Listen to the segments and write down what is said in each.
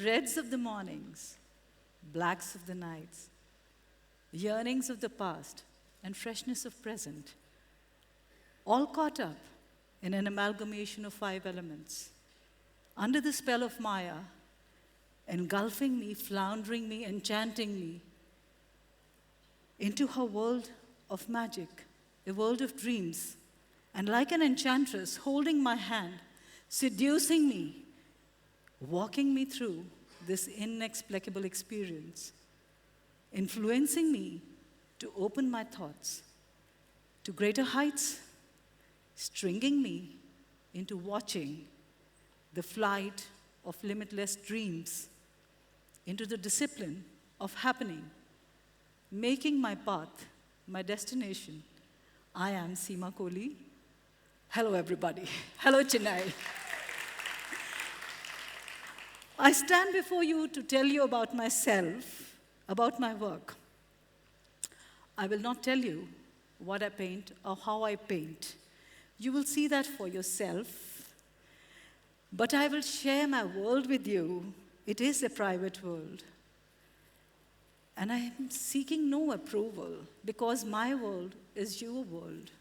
reds of the mornings, blacks of the nights, yearnings of the past, and freshness of present, all caught up in an amalgamation of 5 elements. Under the spell of Maya, engulfing me, floundering me, enchanting me into her world of magic, a world of dreams, and like an enchantress holding my hand, seducing me, walking me through this inexplicable experience, influencing me to open my thoughts to greater heights, stringing me into watching the flight of limitless dreams, into the discipline of happening, making my path, my destination. I am Seema Kohli. Hello, everybody. Hello, Chennai. I stand before you to tell you about myself, about my work. I will not tell you what I paint or how I paint. You will see that for yourself. But I will share my world with you. It is a private world. And I am seeking no approval because my world is your world.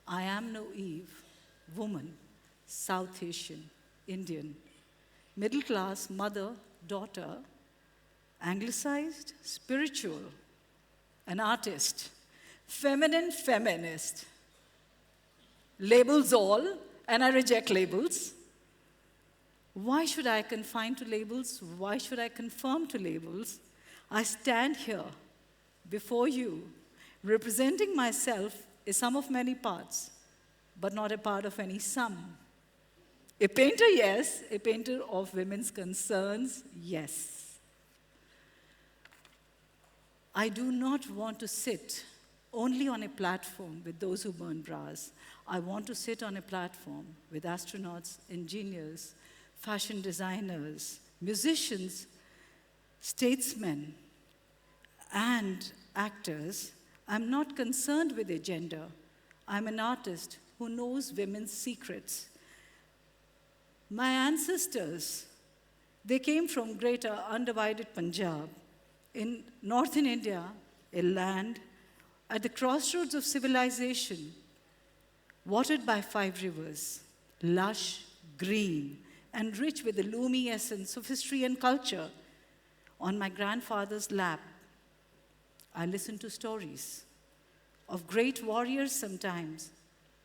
I am no Eve, woman, South Asian, Indian, middle class, mother, daughter, anglicized, spiritual, an artist, feminine, feminist. Labels all, and I reject labels. Why should I confine to labels? Why should I conform to labels? I stand here before you, representing myself a sum of many parts, but not a part of any sum. A painter, yes. A painter of women's concerns, yes. I do not want to sit only on a platform with those who burn bras. I want to sit on a platform with astronauts, engineers, fashion designers, musicians, statesmen, and actors. I'm not concerned with their gender. I'm an artist who knows women's secrets. My ancestors, they came from greater undivided Punjab, in northern India, a land at the crossroads of civilization, watered by 5 rivers, lush, green, and rich with the loomy essence of history and culture. On my grandfather's lap, I listened to stories of great warriors sometimes,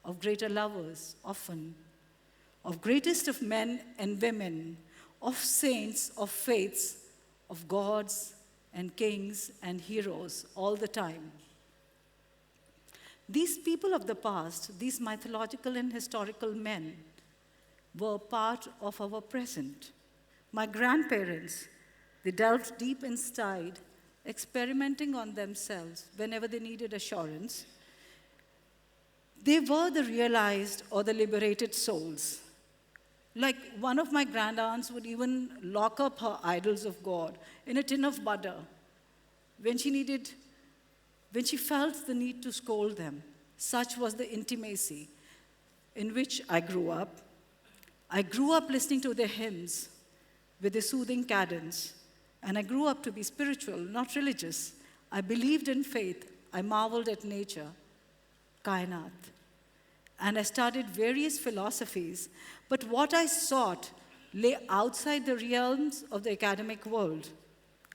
of greater lovers often, of greatest of men and women, of saints, of faiths, of gods and kings and heroes all the time. These people of the past, these mythological and historical men, were part of our present. My grandparents, they delved deep inside, experimenting on themselves whenever they needed assurance. They were the realized or the liberated souls. Like one of my grandaunts would even lock up her idols of God in a tin of butter when she felt the need to scold them. Such was the intimacy in which I grew up. I grew up listening to their hymns with a soothing cadence, and I grew up to be spiritual, not religious. I believed in faith. I marveled at nature, kainat. And I studied various philosophies, but what I sought lay outside the realms of the academic world.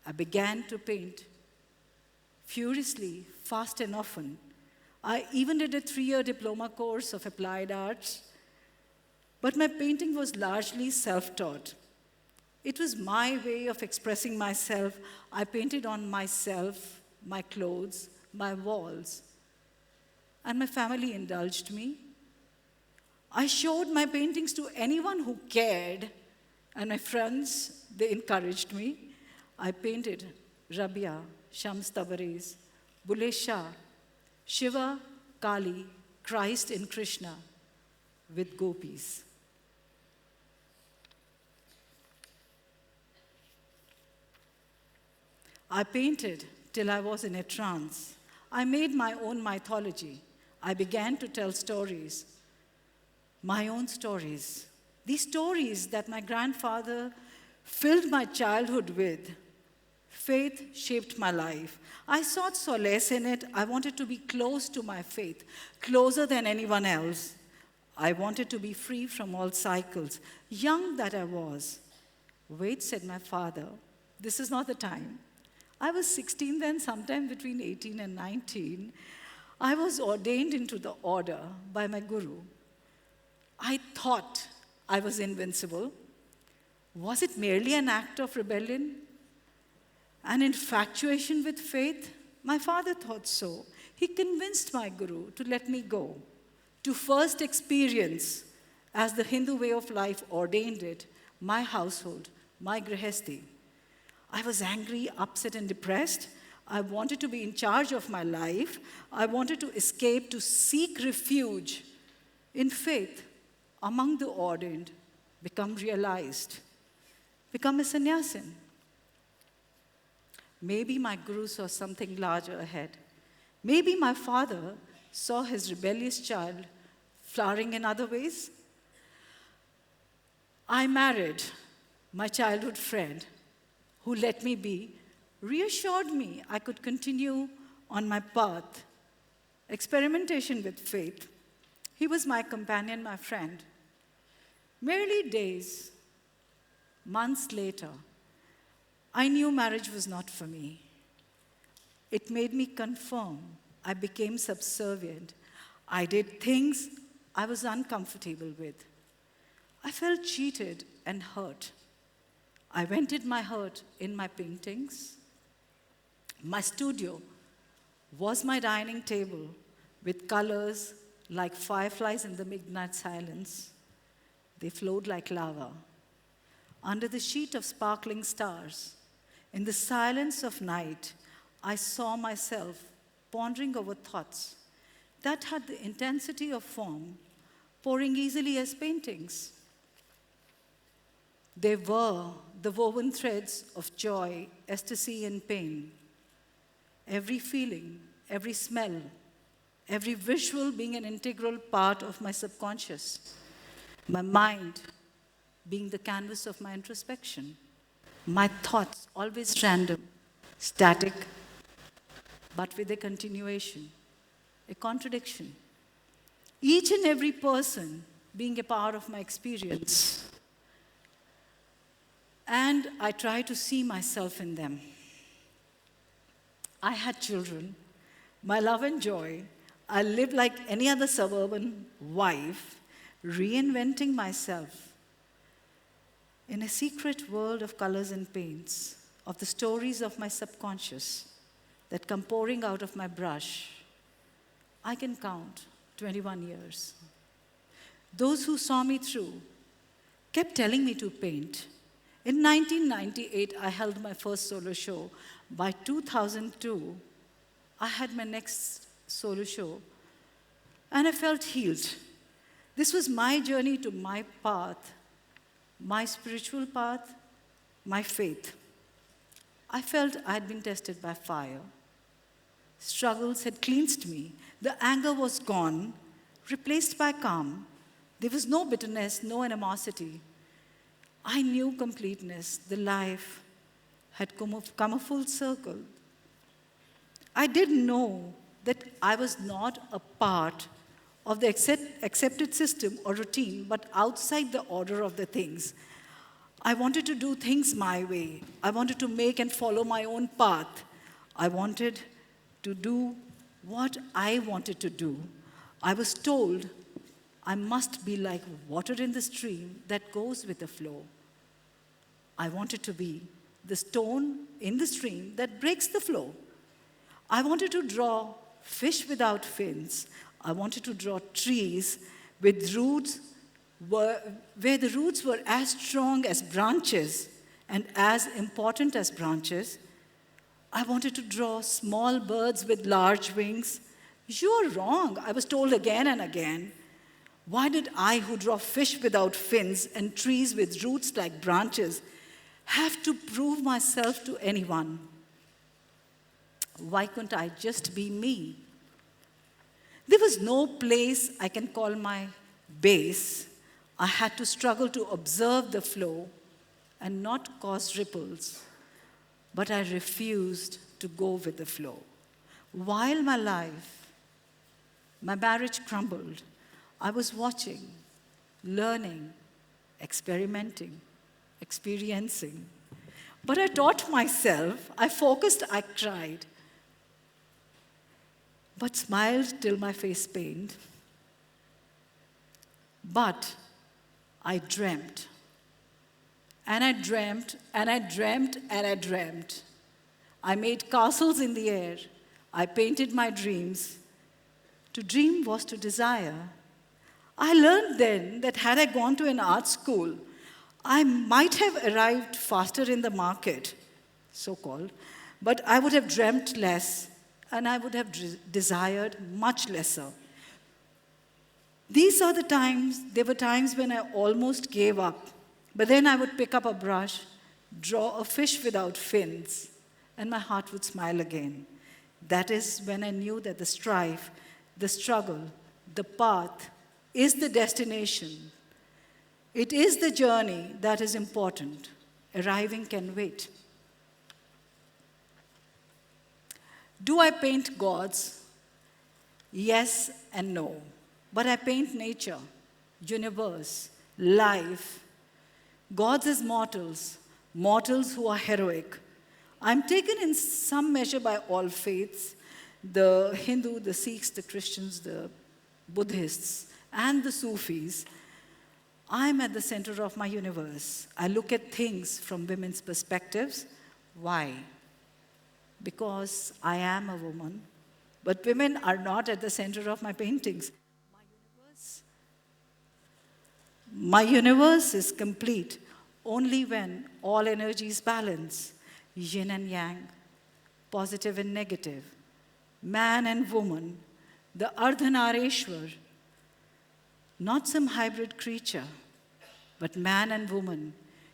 I began to paint furiously, fast and often. I even did a 3-year diploma course of applied arts, but my painting was largely self-taught. It was my way of expressing myself. I painted on myself, my clothes, my walls, and my family indulged me. I showed my paintings to anyone who cared, and my friends, they encouraged me. I painted Rabia, Shams Tabriz, Bulle Shah, Shiva, Kali, Christ and Krishna with gopis. I painted till I was in a trance. I made my own mythology. I began to tell stories, my own stories. These stories that my grandfather filled my childhood with. Faith shaped my life. I sought solace in it. I wanted to be close to my faith, closer than anyone else. I wanted to be free from all cycles, young that I was. Wait, said my father, this is not the time. I was 16 then, sometime between 18 and 19. I was ordained into the order by my guru. I thought I was invincible. Was it merely an act of rebellion? An infatuation with faith? My father thought so. He convinced my guru to let me go, to first experience, as the Hindu way of life ordained it, my household, my grihasti. I was angry, upset, and depressed. I wanted to be in charge of my life. I wanted to escape, to seek refuge in faith among the ordained, become realized, become a sannyasin. Maybe my guru saw something larger ahead. Maybe my father saw his rebellious child flowering in other ways. I married my childhood friend who let me be, reassured me I could continue on my path, experimentation with faith. He was my companion, my friend. Merely days, months later, I knew marriage was not for me. It made me conform. I became subservient. I did things I was uncomfortable with. I felt cheated and hurt. I vented my hurt in my paintings. My studio was my dining table with colors like fireflies in the midnight silence. They flowed like lava. Under the sheet of sparkling stars, in the silence of night, I saw myself pondering over thoughts that had the intensity of form, pouring easily as paintings. They were the woven threads of joy, ecstasy, and pain. Every feeling, every smell, every visual being an integral part of my subconscious. My mind being the canvas of my introspection. My thoughts always random, static, but with a continuation, a contradiction. Each and every person being a part of my experience. And I try to see myself in them. I had children, my love and joy. I lived like any other suburban wife, reinventing myself in a secret world of colors and paints, of the stories of my subconscious that come pouring out of my brush. I can count 21 years. Those who saw me through kept telling me to paint. In 1998, I held my first solo show. By 2002, I had my next solo show, and I felt healed. This was my journey to my path, my spiritual path, my faith. I felt I had been tested by fire. Struggles had cleansed me. The anger was gone, replaced by calm. There was no bitterness, no animosity. I knew completeness. The life had come a full circle. I didn't know that I was not a part of the accepted system or routine, but outside the order of the things. I wanted to do things my way. I wanted to make and follow my own path. I wanted to do what I wanted to do. I was told I must be like water in the stream that goes with the flow. I wanted to be the stone in the stream that breaks the flow. I wanted to draw fish without fins. I wanted to draw trees with roots where the roots were as strong as branches and as important as branches. I wanted to draw small birds with large wings. You're wrong, I was told again and again. Why did I, who draw fish without fins and trees with roots like branches, have to prove myself to anyone? Why couldn't I just be me? There was no place I can call my base. I had to struggle to observe the flow and not cause ripples, but I refused to go with the flow. While my marriage crumbled, I was watching, learning, experimenting, experiencing. But I taught myself, I focused, I cried, but smiled till my face pained. But I dreamt, and I dreamt, and I dreamt, and I dreamt. I made castles in the air. I painted my dreams. To dream was to desire. I learned then that had I gone to an art school, I might have arrived faster in the market, so-called, but I would have dreamt less, and I would have desired much lesser. There were times when I almost gave up, but then I would pick up a brush, draw a fish without fins, and my heart would smile again. That is when I knew that the strife, the struggle, the path is the destination. It is the journey that is important. Arriving can wait. Do I paint gods? Yes and no. But I paint nature, universe, life. Gods as mortals, mortals who are heroic. I'm taken in some measure by all faiths, the Hindu, the Sikhs, the Christians, the Buddhists, and the Sufis. I'm at the center of my universe. I look at things from women's perspectives. Why? Because I am a woman, but women are not at the center of my paintings. My universe is complete only when all energies balance, yin and yang, positive and negative, man and woman, the Ardhanareshwar, not some hybrid creature, but man and woman,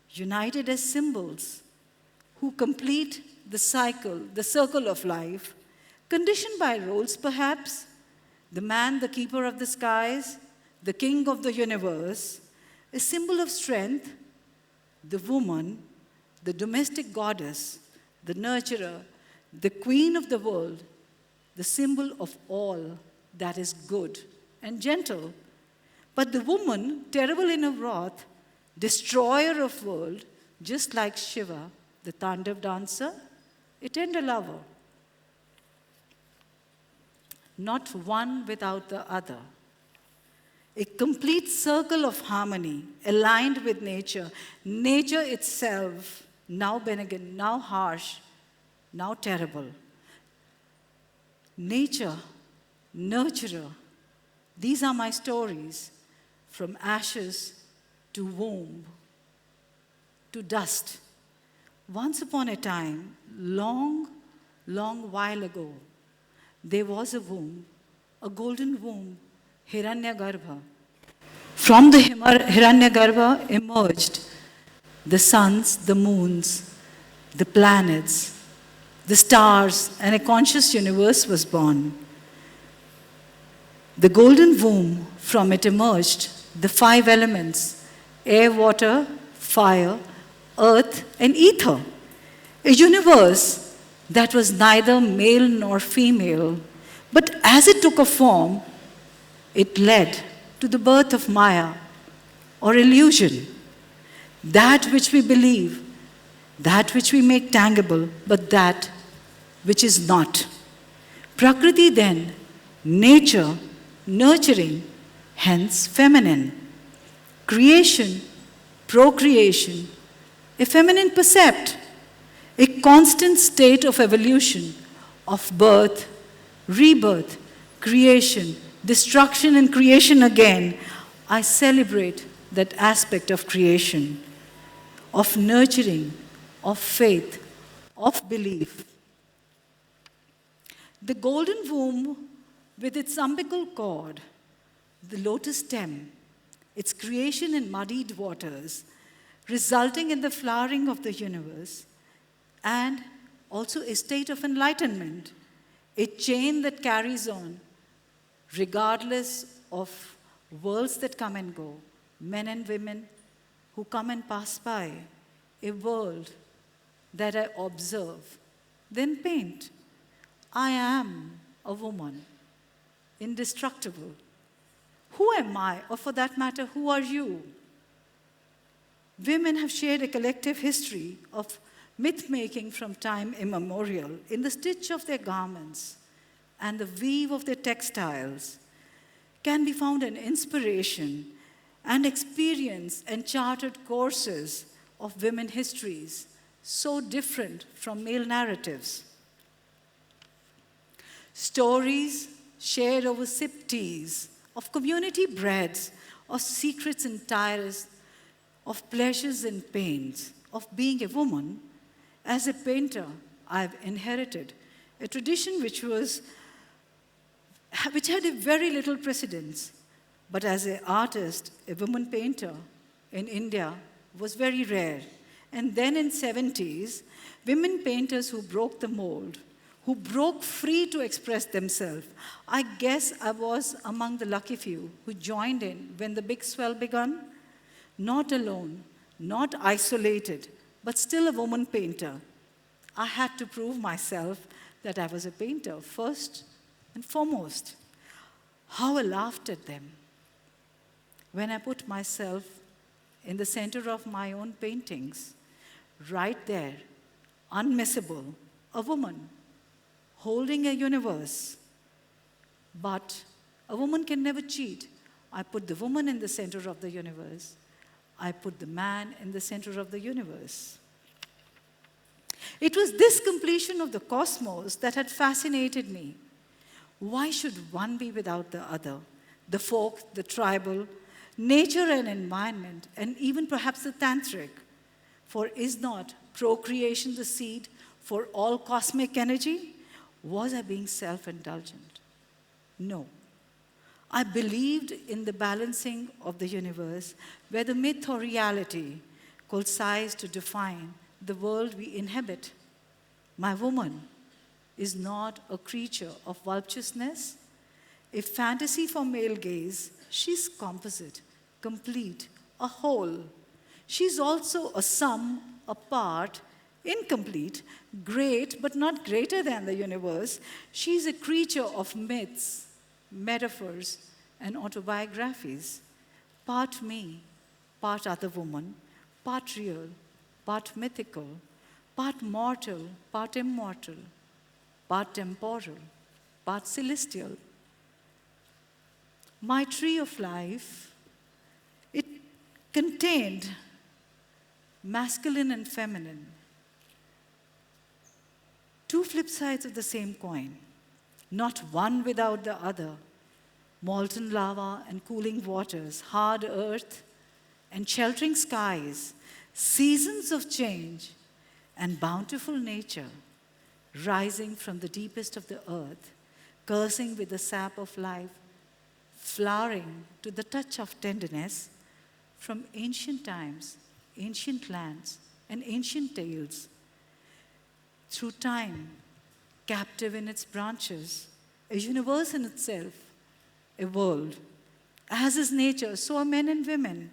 united as symbols, who complete the cycle, the circle of life, conditioned by roles perhaps, the man, the keeper of the skies, the king of the universe, a symbol of strength, the woman, the domestic goddess, the nurturer, the queen of the world, the symbol of all that is good and gentle. But the woman, terrible in her wrath, destroyer of world, just like Shiva, the Tandav dancer, a tender lover. Not one without the other. A complete circle of harmony, aligned with nature. Nature itself, now benign, now harsh, now terrible. Nature, nurturer. These are my stories, from ashes to womb to dust. Once upon a time, long, long while ago, there was a womb, a golden womb, Hiranyagarbha. From the Hiranyagarbha emerged the suns, the moons, the planets, the stars, and a conscious universe was born. The golden womb, from it emerged the 5 elements: air, water, fire, earth, and ether. A universe that was neither male nor female, but as it took a form, it led to the birth of Maya, or illusion, that which we believe, that which we make tangible, but that which is not. Prakriti then, nature, nurturing, hence feminine. Creation, procreation, a feminine percept, a constant state of evolution, of birth, rebirth, creation, destruction and creation again. I celebrate that aspect of creation, of nurturing, of faith, of belief. The golden womb with its umbilical cord, the lotus stem, its creation in muddied waters, resulting in the flowering of the universe, and also a state of enlightenment, a chain that carries on, regardless of worlds that come and go, men and women who come and pass by, a world that I observe, then paint. I am a woman, indestructible. Who am I, or for that matter, who are you? Women have shared a collective history of myth-making from time immemorial in the stitch of their garments and the weave of their textiles can be found an inspiration and experience and charted courses of women histories so different from male narratives. Stories shared over sipped teas, of community breads, of secrets and tires, of pleasures and pains, of being a woman. As a painter, I've inherited a tradition which had a very little precedence. But as an artist, a woman painter in India was very rare. And then in 70s, women painters who broke the mold, who broke free to express themselves. I guess I was among the lucky few who joined in when the big swell began. Not alone, not isolated, but still a woman painter. I had to prove myself that I was a painter first and foremost. How I laughed at them when I put myself in the center of my own paintings, right there, unmissable, a woman holding a universe. But a woman can never cheat. I put the woman in the center of the universe. I put the man in the center of the universe. It was this completion of the cosmos that had fascinated me. Why should one be without the other? The folk, the tribal, nature and environment, and even perhaps the tantric. For is not procreation the seed for all cosmic energy? Was I being self-indulgent? No. I believed in the balancing of the universe, where the myth or reality coincides to define the world we inhabit. My woman is not a creature of voluptuousness. A fantasy for male gaze, she's composite, complete, a whole. She's also a sum, a part, incomplete, great, but not greater than the universe. She's a creature of myths, metaphors, and autobiographies. Part me, part other woman, part real, part mythical, part mortal, part immortal, part temporal, part celestial. My tree of life, it contained masculine and feminine, two flip sides of the same coin, not one without the other. Molten lava and cooling waters, hard earth and sheltering skies, seasons of change and bountiful nature, rising from the deepest of the earth, cursing with the sap of life, flowering to the touch of tenderness, from ancient times, ancient lands, and ancient tales. Through time, captive in its branches, a universe in itself, a world. As is nature, so are men and women.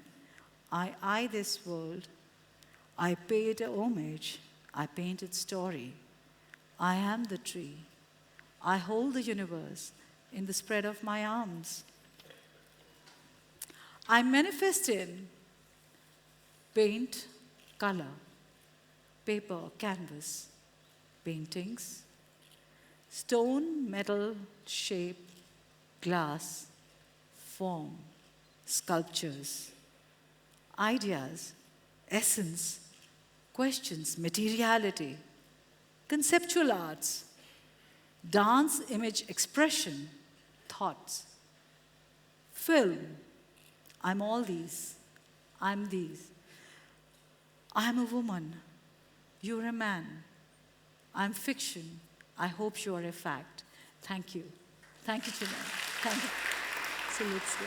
I eye this world. I pay it a homage. I paint its story. I am the tree. I hold the universe in the spread of my arms. I manifest in paint, color, paper, canvas, paintings, stone, metal, shape, glass, form, sculptures, ideas, essence, questions, materiality, conceptual arts, dance, image, expression, thoughts, film. I'm all these. I'm these. I'm a woman. You're a man. I'm fiction. I hope you are a fact. Thank you. Thank you, Chennai. Thank you. So let's go.